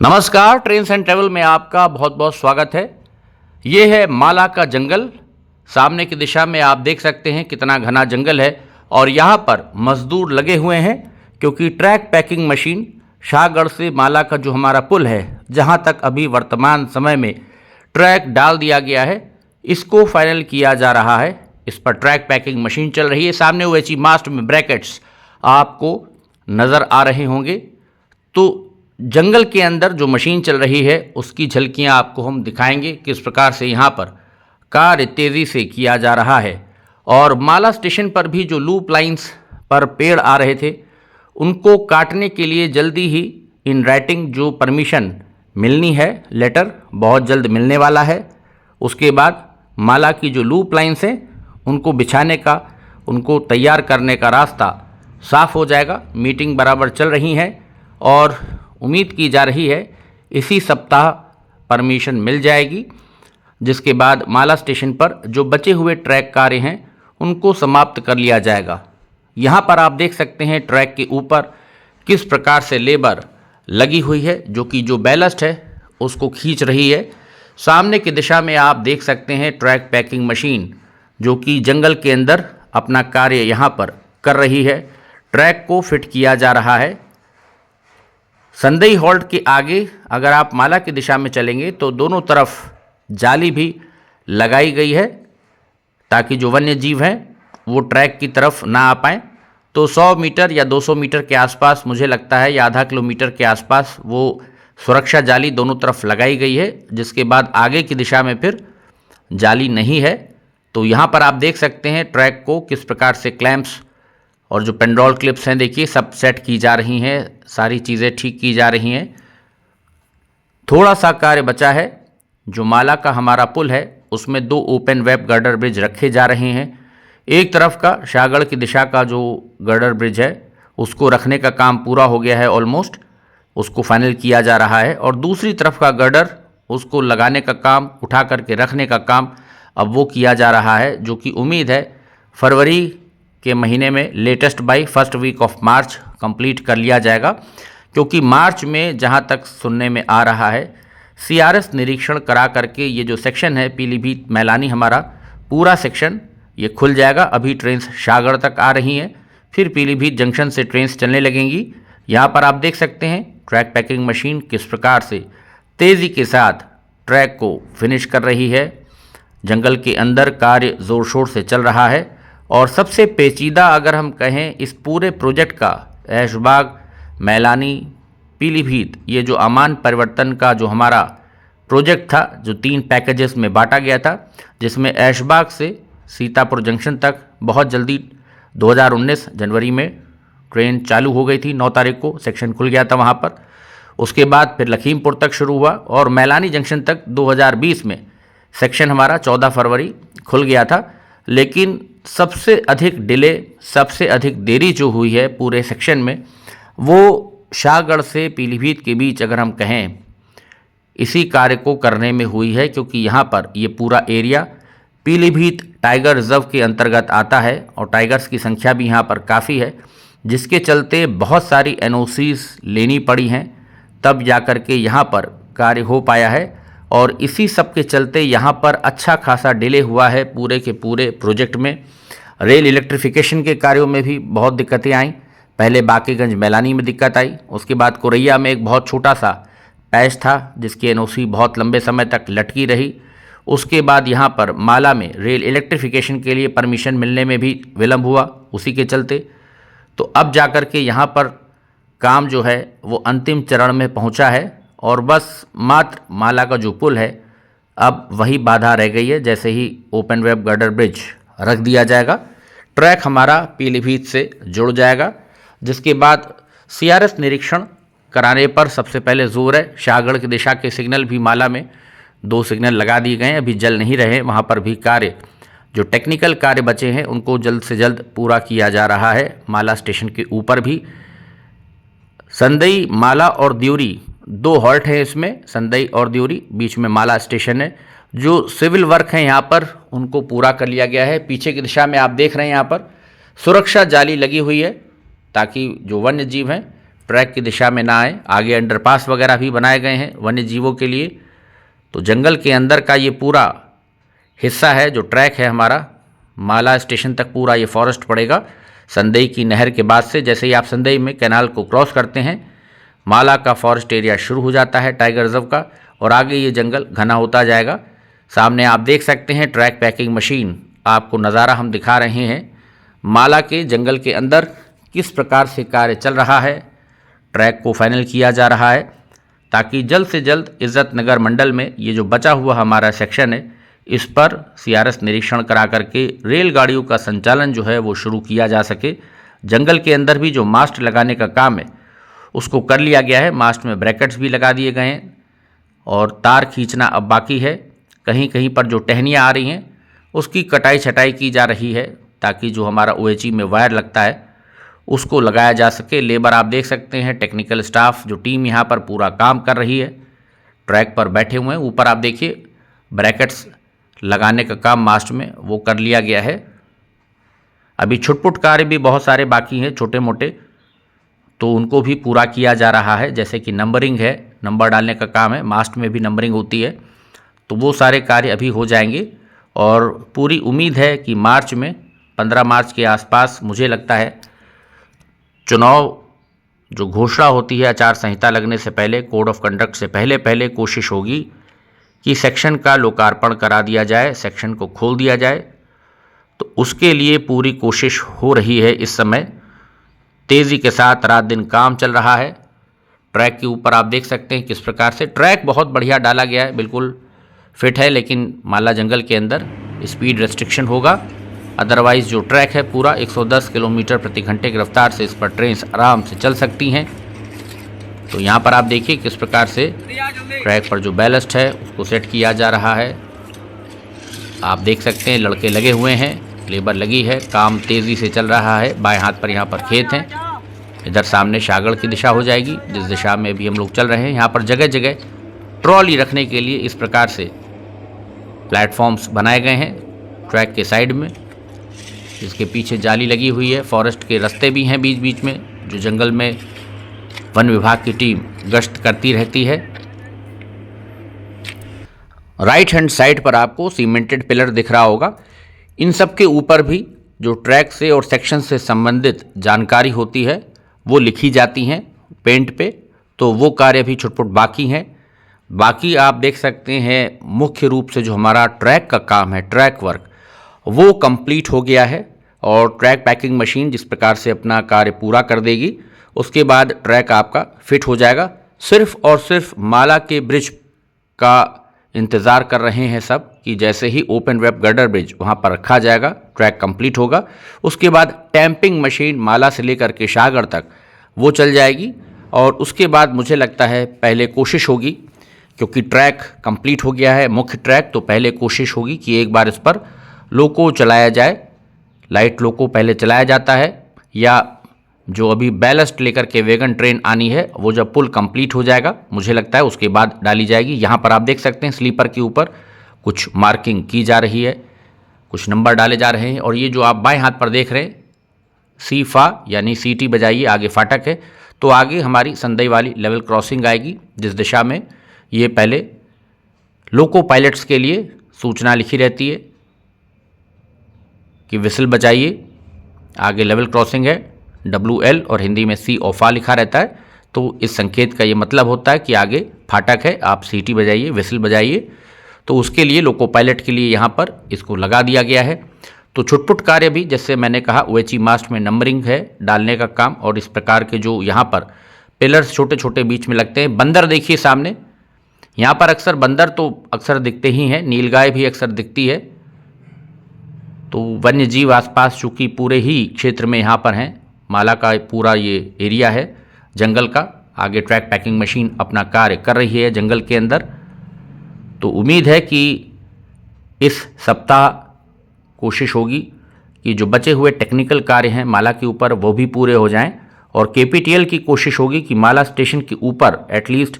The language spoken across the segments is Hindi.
नमस्कार, ट्रेन्स एंड ट्रैवल में आपका बहुत बहुत स्वागत है। ये है माला का जंगल। सामने की दिशा में आप देख सकते हैं कितना घना जंगल है और यहाँ पर मजदूर लगे हुए हैं क्योंकि ट्रैक पैकिंग मशीन शाहगढ़ से माला का जो हमारा पुल है, जहाँ तक अभी वर्तमान समय में ट्रैक डाल दिया गया है, इसको फाइनल किया जा रहा है। इस पर ट्रैक पैकिंग मशीन चल रही है। सामने OHE मास्ट में ब्रैकेट्स आपको नज़र आ रहे होंगे। तो जंगल के अंदर जो मशीन चल रही है उसकी झलकियां आपको हम दिखाएंगे, किस प्रकार से यहाँ पर कार्य तेज़ी से किया जा रहा है। और माला स्टेशन पर भी जो लूप लाइंस पर पेड़ आ रहे थे उनको काटने के लिए जल्दी ही इन राइटिंग जो परमिशन मिलनी है, लेटर बहुत जल्द मिलने वाला है। उसके बाद माला की जो लूप लाइंस हैं उनको बिछाने का, उनको तैयार करने का रास्ता साफ हो जाएगा। मीटिंग बराबर चल रही हैं और उम्मीद की जा रही है इसी सप्ताह परमिशन मिल जाएगी, जिसके बाद माला स्टेशन पर जो बचे हुए ट्रैक कार्य हैं उनको समाप्त कर लिया जाएगा। यहाँ पर आप देख सकते हैं ट्रैक के ऊपर किस प्रकार से लेबर लगी हुई है, जो कि जो बैलस्ट है उसको खींच रही है। सामने की दिशा में आप देख सकते हैं ट्रैक पैकिंग मशीन जो कि जंगल के अंदर अपना कार्य यहाँ पर कर रही है। ट्रैक को फिट किया जा रहा है। संदई हॉल्ट के आगे अगर आप माला की दिशा में चलेंगे तो दोनों तरफ जाली भी लगाई गई है ताकि जो वन्य जीव हैं वो ट्रैक की तरफ ना आ पाएँ। तो 100 मीटर या 200 मीटर के आसपास, मुझे लगता है, या आधा किलोमीटर के आसपास वो सुरक्षा जाली दोनों तरफ लगाई गई है, जिसके बाद आगे की दिशा में फिर जाली नहीं है। तो यहाँ पर आप देख सकते हैं ट्रैक को किस प्रकार से क्लैंप्स और जो पेंड्रॉल क्लिप्स हैं, देखिए, सब सेट की जा रही हैं, सारी चीज़ें ठीक की जा रही हैं। थोड़ा सा कार्य बचा है। जो माला का हमारा पुल है उसमें 2 ओपन वेब गर्डर ब्रिज रखे जा रहे हैं। एक तरफ का शाहगढ़ की दिशा का जो गर्डर ब्रिज है उसको रखने का काम पूरा हो गया है, ऑलमोस्ट, उसको फाइनल किया जा रहा है। और दूसरी तरफ का गर्डर, उसको लगाने का काम, उठा करके रखने का काम अब वो किया जा रहा है, जो कि उम्मीद है फरवरी के महीने में, latest by first week of March complete कर लिया जाएगा। क्योंकि मार्च में जहां तक सुनने में आ रहा है CRS निरीक्षण करा करके ये जो सेक्शन है पीलीभीत मैलानी, हमारा पूरा सेक्शन ये खुल जाएगा। अभी ट्रेन्स शाहगढ़ तक आ रही हैं, फिर पीलीभीत जंक्शन से ट्रेन्स चलने लगेंगी। यहाँ पर आप देख सकते हैं ट्रैक पैकिंग मशीन किस प्रकार से तेज़ी के साथ ट्रैक को फिनिश कर रही है। जंगल के अंदर कार्य ज़ोर शोर से चल रहा है। और सबसे पेचीदा अगर हम कहें इस पूरे प्रोजेक्ट का, ऐशबाग, मैलानी, पीलीभीत, ये जो अमान परिवर्तन का जो हमारा प्रोजेक्ट था, जो 3 पैकेजेस में बांटा गया था, जिसमें ऐशबाग से सीतापुर जंक्शन तक बहुत जल्दी 2019 जनवरी में ट्रेन चालू हो गई थी। 9 तारीख को सेक्शन खुल गया था वहाँ पर। उसके बाद फिर लखीमपुर तक शुरू हुआ और मैलानी जंक्शन तक 2020 में सेक्शन हमारा 14 फरवरी खुल गया था। लेकिन सबसे अधिक डिले, सबसे अधिक देरी जो हुई है पूरे सेक्शन में, वो शाहगढ़ से पीलीभीत के बीच अगर हम कहें इसी कार्य को करने में हुई है। क्योंकि यहाँ पर ये पूरा एरिया पीलीभीत टाइगर रिजर्व के अंतर्गत आता है और टाइगर्स की संख्या भी यहाँ पर काफ़ी है, जिसके चलते बहुत सारी NOCs लेनी पड़ी हैं, तब जाकर के यहाँ पर कार्य हो पाया है। और इसी सब के चलते यहाँ पर अच्छा खासा डिले हुआ है पूरे के पूरे प्रोजेक्ट में। रेल इलेक्ट्रिफिकेशन के कार्यों में भी बहुत दिक्कतें आईं। पहले बाकीगंज मैलानी में दिक्कत आई, उसके बाद कोरैया में एक बहुत छोटा सा पैच था जिसकी NOC बहुत लंबे समय तक लटकी रही। उसके बाद यहाँ पर माला में रेल इलेक्ट्रिफिकेशन के लिए परमिशन मिलने में भी विलम्ब हुआ उसी के चलते। तो अब जाकर के यहाँ पर काम जो है वो अंतिम चरण में पहुँचा है और बस मात्र माला का जो पुल है अब वही बाधा रह गई है। जैसे ही ओपन वेब गर्डर ब्रिज रख दिया जाएगा, ट्रैक हमारा पीलीभीत से जुड़ जाएगा, जिसके बाद CRS निरीक्षण कराने पर सबसे पहले जोर है। शाहगढ़ की दिशा के सिग्नल भी माला में 2 सिग्नल लगा दिए गए हैं, अभी जल नहीं रहे। वहाँ पर भी कार्य, जो टेक्निकल कार्य बचे हैं, उनको जल्द से जल्द पूरा किया जा रहा है। माला स्टेशन के ऊपर भी संदई, माला और द्यूरी 2 हॉल्ट हैं इसमें, संदई और द्यूरी, बीच में माला स्टेशन है। जो सिविल वर्क हैं यहाँ पर उनको पूरा कर लिया गया है। पीछे की दिशा में आप देख रहे हैं यहाँ पर सुरक्षा जाली लगी हुई है ताकि जो वन्य जीव हैं ट्रैक की दिशा में ना आए। आगे अंडरपास वगैरह भी बनाए गए हैं वन्य जीवों के लिए। तो जंगल के अंदर का ये पूरा हिस्सा है जो ट्रैक है हमारा, माला स्टेशन तक पूरा ये फॉरेस्ट पड़ेगा। संदई की नहर के बाद से जैसे ही आप संदई में कैनाल को क्रॉस करते हैं, माला का फॉरेस्ट एरिया शुरू हो जाता है टाइगर रिजर्व का, और आगे ये जंगल घना होता जाएगा। सामने आप देख सकते हैं ट्रैक पैकिंग मशीन, आपको नज़ारा हम दिखा रहे हैं माला के जंगल के अंदर किस प्रकार से कार्य चल रहा है। ट्रैक को फाइनल किया जा रहा है ताकि जल्द से जल्द इज्जत नगर मंडल में ये जो बचा हुआ हमारा सेक्शन है, इस पर सीआरएस निरीक्षण करा करके रेलगाड़ियों का संचालन जो है वो शुरू किया जा सके। जंगल के अंदर भी जो मास्ट लगाने का काम है उसको कर लिया गया है, मास्ट में ब्रैकेट्स भी लगा दिए गए हैं और तार खींचना अब बाकी है। कहीं कहीं पर जो टहनियाँ आ रही हैं उसकी कटाई छटाई की जा रही है ताकि जो हमारा ओएचई में वायर लगता है उसको लगाया जा सके। लेबर आप देख सकते हैं, टेक्निकल स्टाफ जो टीम यहाँ पर पूरा काम कर रही है, ट्रैक पर बैठे हुए हैं। ऊपर आप देखिए ब्रैकेट्स लगाने का काम मास्ट में वो कर लिया गया है। अभी छुटपुट कार्य भी बहुत सारे बाकी हैं छोटे मोटे, तो उनको भी पूरा किया जा रहा है। जैसे कि नंबरिंग है, नंबर डालने का काम है, मास्ट में भी नंबरिंग होती है, तो वो सारे कार्य अभी हो जाएंगे। और पूरी उम्मीद है कि मार्च में 15 मार्च के आसपास मुझे लगता है चुनाव जो घोषणा होती है आचार संहिता लगने से पहले, कोड ऑफ कंडक्ट से पहले कोशिश होगी कि सेक्शन का लोकार्पण करा दिया जाए, सेक्शन को खोल दिया जाए। तो उसके लिए पूरी कोशिश हो रही है। इस समय तेज़ी के साथ रात दिन काम चल रहा है। ट्रैक के ऊपर आप देख सकते हैं किस प्रकार से ट्रैक बहुत बढ़िया डाला गया है, बिल्कुल फिट है। लेकिन माला जंगल के अंदर स्पीड रेस्ट्रिक्शन होगा, अदरवाइज़ जो ट्रैक है पूरा 110 किलोमीटर प्रति घंटे की रफ्तार से इस पर ट्रेन आराम से चल सकती हैं। तो यहाँ पर आप देखिए किस प्रकार से ट्रैक पर जो बैलस्ट है उसको सेट किया जा रहा है। आप देख सकते हैं लड़के लगे हुए हैं, लेबर लगी है, काम तेज़ी से चल रहा है। बाएं हाथ पर यहाँ पर खेत हैं, इधर सामने शागड़ की दिशा हो जाएगी जिस दिशा में भी हम लोग चल रहे हैं। यहाँ पर जगह जगह ट्रॉली रखने के लिए इस प्रकार से प्लेटफॉर्म्स बनाए गए हैं ट्रैक के साइड में, जिसके पीछे जाली लगी हुई है। फॉरेस्ट के रास्ते भी हैं बीच बीच में, जो जंगल में वन विभाग की टीम गश्त करती रहती है। राइट हैंड साइड पर आपको सीमेंटेड पिलर दिख रहा होगा। इन सब के ऊपर भी जो ट्रैक से और सेक्शन से संबंधित जानकारी होती है वो लिखी जाती हैं पेंट पे, तो वो कार्य भी छुटपुट बाकी हैं। बाकी आप देख सकते हैं मुख्य रूप से जो हमारा ट्रैक का काम है, ट्रैक वर्क, वो कंप्लीट हो गया है। और ट्रैक पैकिंग मशीन जिस प्रकार से अपना कार्य पूरा कर देगी, उसके बाद ट्रैक आपका फिट हो जाएगा। सिर्फ और सिर्फ माला के ब्रिज का इंतज़ार कर रहे हैं सब कि जैसे ही ओपन वेब गर्डर ब्रिज वहाँ पर रखा जाएगा, ट्रैक कंप्लीट होगा, उसके बाद टैंपिंग मशीन माला से लेकर के शाहगढ़ तक वो चल जाएगी। और उसके बाद मुझे लगता है पहले कोशिश होगी, क्योंकि ट्रैक कंप्लीट हो गया है मुख्य ट्रैक, तो पहले कोशिश होगी कि एक बार इस पर लोको चलाया जाए। लाइट लोको पहले चलाया जाता है, या जो अभी बैलस्ट लेकर के वैगन ट्रेन आनी है वो जब पुल कंप्लीट हो जाएगा मुझे लगता है उसके बाद डाली जाएगी। यहाँ पर आप देख सकते हैं स्लीपर के ऊपर कुछ मार्किंग की जा रही है, कुछ नंबर डाले जा रहे हैं। और ये जो आप बाएं हाथ पर देख रहे हैं सीफा यानी सीटी बजाइए, आगे फाटक है, तो आगे हमारी संदई वाली लेवल क्रॉसिंग आएगी जिस दिशा में ये पहले लोको पायलट्स के लिए सूचना लिखी रहती है कि विसल बजाइए, आगे लेवल क्रॉसिंग है WL और हिंदी में C ऑफा लिखा रहता है। तो इस संकेत का ये मतलब होता है कि आगे फाटक है, आप सीटी बजाइए, विसल बजाइए। तो उसके लिए लोको पायलट के लिए यहाँ पर इसको लगा दिया गया है। तो छुटपुट कार्य भी जैसे मैंने कहा OHE मास्ट में नंबरिंग है डालने का काम, और इस प्रकार के जो यहाँ पर पिलर्स छोटे छोटे बीच में लगते हैं। बंदर देखिए सामने, यहाँ पर अक्सर बंदर तो अक्सर दिखते ही हैं, नीलगाय भी अक्सर दिखती है। तो वन्य जीव आसपास चूँकि पूरे ही क्षेत्र में यहाँ पर हैं, माला का पूरा ये एरिया है जंगल का। आगे ट्रैक पैकिंग मशीन अपना कार्य कर रही है जंगल के अंदर। तो उम्मीद है कि इस सप्ताह कोशिश होगी कि जो बचे हुए टेक्निकल कार्य हैं माला के ऊपर वो भी पूरे हो जाएं, और KPTL की कोशिश होगी कि माला स्टेशन के ऊपर एटलीस्ट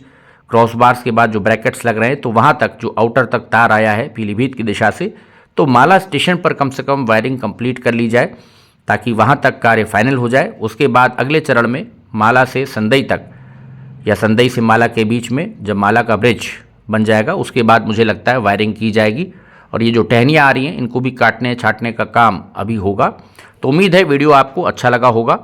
क्रॉस बार्स के बाद जो ब्रैकेट्स लग रहे हैं तो वहाँ तक जो आउटर तक तार आया है पीलीभीत की दिशा से, तो माला स्टेशन पर कम से कम वायरिंग कंप्लीट कर ली जाए ताकि वहाँ तक कार्य फाइनल हो जाए। उसके बाद अगले चरण में माला से संदई तक या संदई से माला के बीच में जब माला का ब्रिज बन जाएगा उसके बाद मुझे लगता है वायरिंग की जाएगी और ये जो टहनियाँ आ रही हैं इनको भी काटने छाटने का काम अभी होगा। तो उम्मीद है वीडियो आपको अच्छा लगा होगा।